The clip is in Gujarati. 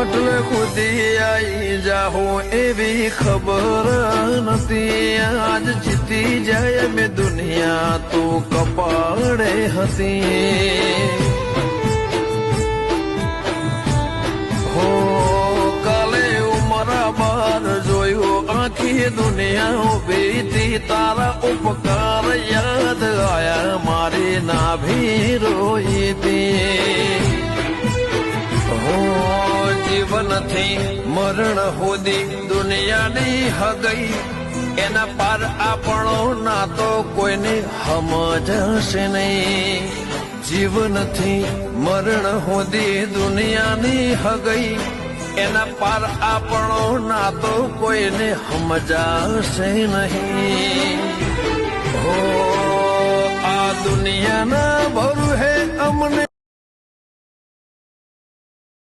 એટલે ખુદી આઈ જાહું એવી ખબર નથી. આજ જીતી જાય મેં દુનિયા તું કપાળે હતી. હો કાલે ઉમરા બાર જોયું આખી દુનિયા ઉભી તારા ઉપકાર યાદ આયા મારી નાભી રોઈ હતી. જીવનથી મરણ સુધી દુનિયાની હગઈ એના પાર આપણો નાતો કોઈને સમજશે નહીં. જીવનથી મરણ સુધી દુનિયાની હગઈ એના પાર આપણો નાતો કોઈને સમજાશે નહીં. હો આ દુનિયાના ભરું હે અમને